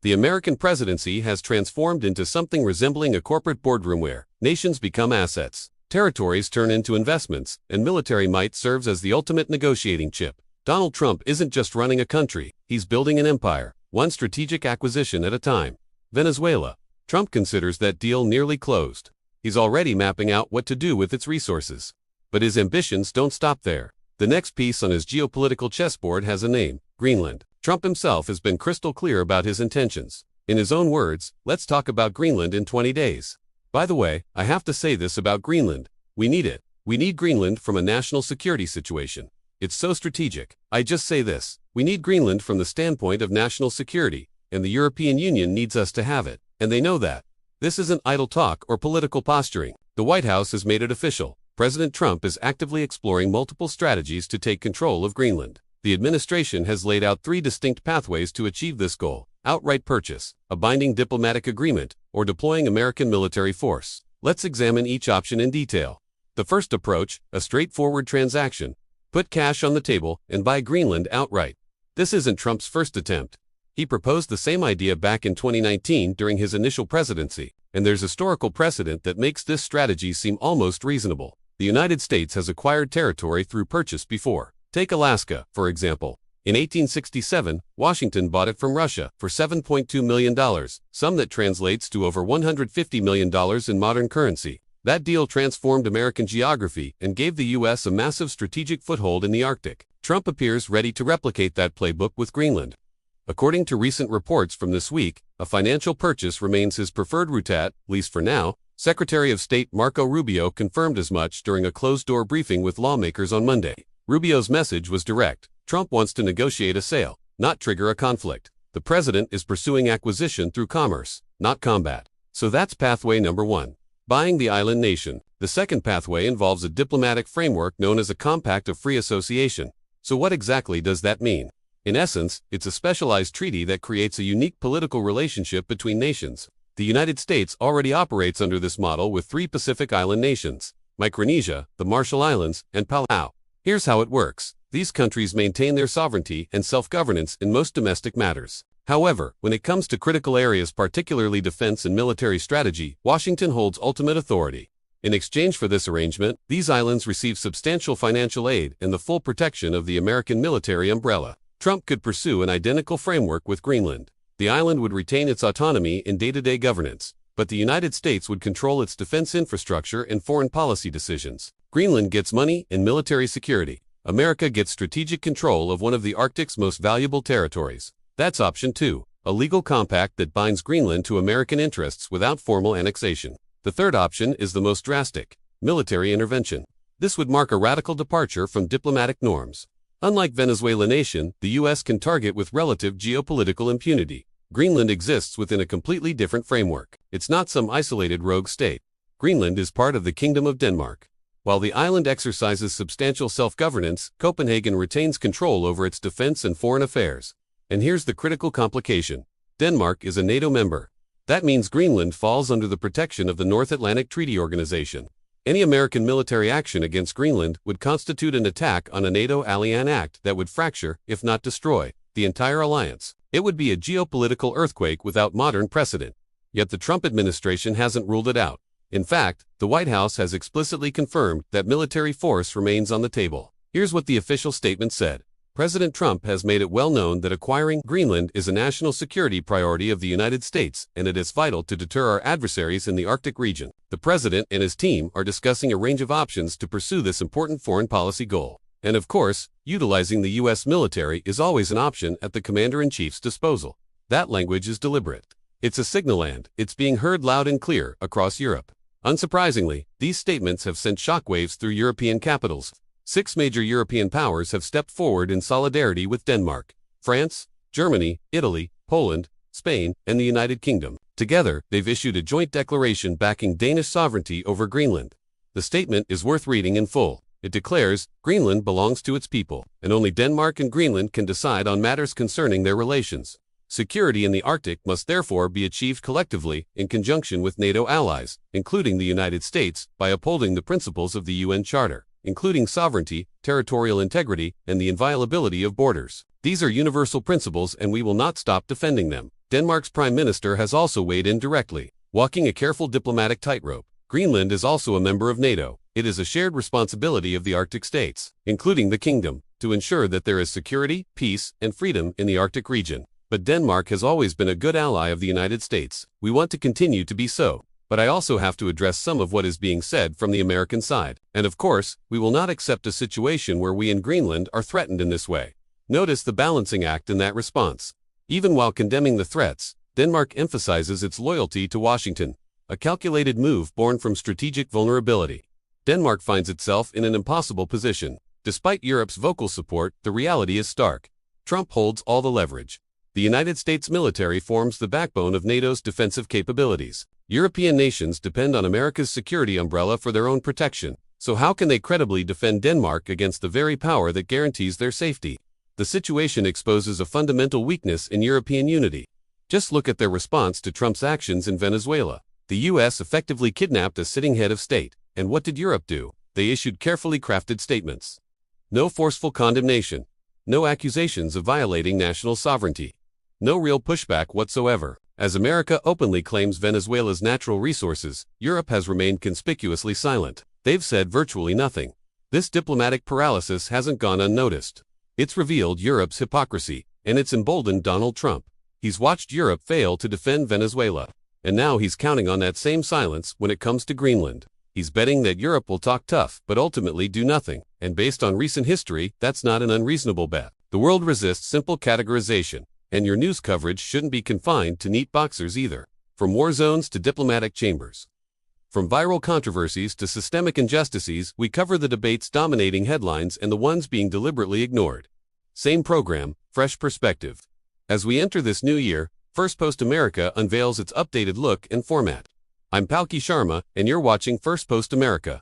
The American presidency has transformed into something resembling a corporate boardroom where nations become assets, territories turn into investments, and military might serves as the ultimate negotiating chip. Donald Trump isn't just running a country, he's building an empire, one strategic acquisition at a time. Venezuela. Trump considers that deal nearly closed. He's already mapping out what to do with its resources. But his ambitions don't stop there. The next piece on his geopolitical chessboard has a name: Greenland. Trump himself has been crystal clear about his intentions. In his own words, let's talk about Greenland in 20 days. By the way, I have to say this about Greenland. We need it. We need Greenland from a national security situation. It's so strategic. I just say this. We need Greenland from the standpoint of national security, and the European Union needs us to have it, and they know that. This isn't idle talk or political posturing. The White House has made it official. President Trump is actively exploring multiple strategies to take control of Greenland. The administration has laid out 3 distinct pathways to achieve this goal: outright purchase, a binding diplomatic agreement, or deploying American military force. Let's examine each option in detail. The first approach, a straightforward transaction. Put cash on the table and buy Greenland outright. This isn't Trump's first attempt. He proposed the same idea back in 2019 during his initial presidency, and there's historical precedent that makes this strategy seem almost reasonable. The United States has acquired territory through purchase before. Take Alaska, for example. In 1867, Washington bought it from Russia for $7.2 million, sum that translates to over $150 million in modern currency. That deal transformed American geography and gave the U.S. a massive strategic foothold in the Arctic. Trump appears ready to replicate that playbook with Greenland. According to recent reports from this week, a financial purchase remains his preferred route at least for now. Secretary of State Marco Rubio confirmed as much during a closed-door briefing with lawmakers on Monday. Rubio's message was direct. Trump wants to negotiate a sale, not trigger a conflict. The president is pursuing acquisition through commerce, not combat. So that's pathway number 1. Buying the island nation. The second pathway involves a diplomatic framework known as a Compact of Free Association. So what exactly does that mean? In essence, it's a specialized treaty that creates a unique political relationship between nations. The United States already operates under this model with 3 Pacific island nations: Micronesia, the Marshall Islands, and Palau. Here's how it works. These countries maintain their sovereignty and self-governance in most domestic matters. However, when it comes to critical areas, particularly defense and military strategy, Washington holds ultimate authority. In exchange for this arrangement, these islands receive substantial financial aid and the full protection of the American military umbrella. Trump could pursue an identical framework with Greenland. The island would retain its autonomy in day-to-day governance, but the United States would control its defense infrastructure and foreign policy decisions. Greenland gets money and military security. America gets strategic control of one of the Arctic's most valuable territories. That's option 2, a legal compact that binds Greenland to American interests without formal annexation. The third option is the most drastic: military intervention. This would mark a radical departure from diplomatic norms. Unlike Venezuela nation, the U.S. can target with relative geopolitical impunity. Greenland exists within a completely different framework. It's not some isolated rogue state. Greenland is part of the Kingdom of Denmark. While the island exercises substantial self-governance, Copenhagen retains control over its defense and foreign affairs. And here's the critical complication. Denmark is a NATO member. That means Greenland falls under the protection of the North Atlantic Treaty Organization. Any American military action against Greenland would constitute an attack on a NATO alliance act that would fracture, if not destroy, the entire alliance. It would be a geopolitical earthquake without modern precedent. Yet the Trump administration hasn't ruled it out. In fact, the White House has explicitly confirmed that military force remains on the table. Here's what the official statement said. President Trump has made it well known that acquiring Greenland is a national security priority of the United States, and it is vital to deter our adversaries in the Arctic region. The president and his team are discussing a range of options to pursue this important foreign policy goal. And of course, utilizing the U.S. military is always an option at the commander-in-chief's disposal. That language is deliberate. It's a signal, and it's being heard loud and clear across Europe. Unsurprisingly, these statements have sent shockwaves through European capitals. 6 major European powers have stepped forward in solidarity with Denmark: France, Germany, Italy, Poland, Spain, and the United Kingdom. Together, they've issued a joint declaration backing Danish sovereignty over Greenland. The statement is worth reading in full. It declares, Greenland belongs to its people, and only Denmark and Greenland can decide on matters concerning their relations. Security in the Arctic must therefore be achieved collectively in conjunction with NATO allies, including the United States, by upholding the principles of the UN Charter, including sovereignty, territorial integrity, and the inviolability of borders. These are universal principles, and we will not stop defending them. Denmark's prime minister has also weighed in directly, walking a careful diplomatic tightrope. Greenland is also a member of NATO. It is a shared responsibility of the Arctic states, including the kingdom, to ensure that there is security, peace, and freedom in the Arctic region. But Denmark has always been a good ally of the United States. We want to continue to be so. But I also have to address some of what is being said from the American side. And of course, we will not accept a situation where we in Greenland are threatened in this way. Notice the balancing act in that response. Even while condemning the threats, Denmark emphasizes its loyalty to Washington, a calculated move born from strategic vulnerability. Denmark finds itself in an impossible position. Despite Europe's vocal support, the reality is stark. Trump holds all the leverage. The United States military forms the backbone of NATO's defensive capabilities. European nations depend on America's security umbrella for their own protection. So how can they credibly defend Denmark against the very power that guarantees their safety? The situation exposes a fundamental weakness in European unity. Just look at their response to Trump's actions in Venezuela. The U.S. effectively kidnapped a sitting head of state. And what did Europe do? They issued carefully crafted statements. No forceful condemnation. No accusations of violating national sovereignty. No real pushback whatsoever. As America openly claims Venezuela's natural resources, Europe has remained conspicuously silent. They've said virtually nothing. This diplomatic paralysis hasn't gone unnoticed. It's revealed Europe's hypocrisy, and it's emboldened Donald Trump. He's watched Europe fail to defend Venezuela. And now he's counting on that same silence when it comes to Greenland. He's betting that Europe will talk tough but ultimately do nothing, and based on recent history, that's not an unreasonable bet. The world resists simple categorization, and your news coverage shouldn't be confined to neat boxers either. From war zones to diplomatic chambers. From viral controversies to systemic injustices, we cover the debates dominating headlines and the ones being deliberately ignored. Same program, fresh perspective. As we enter this new year, First Post America unveils its updated look and format. I'm Palki Sharma, and you're watching First Post America.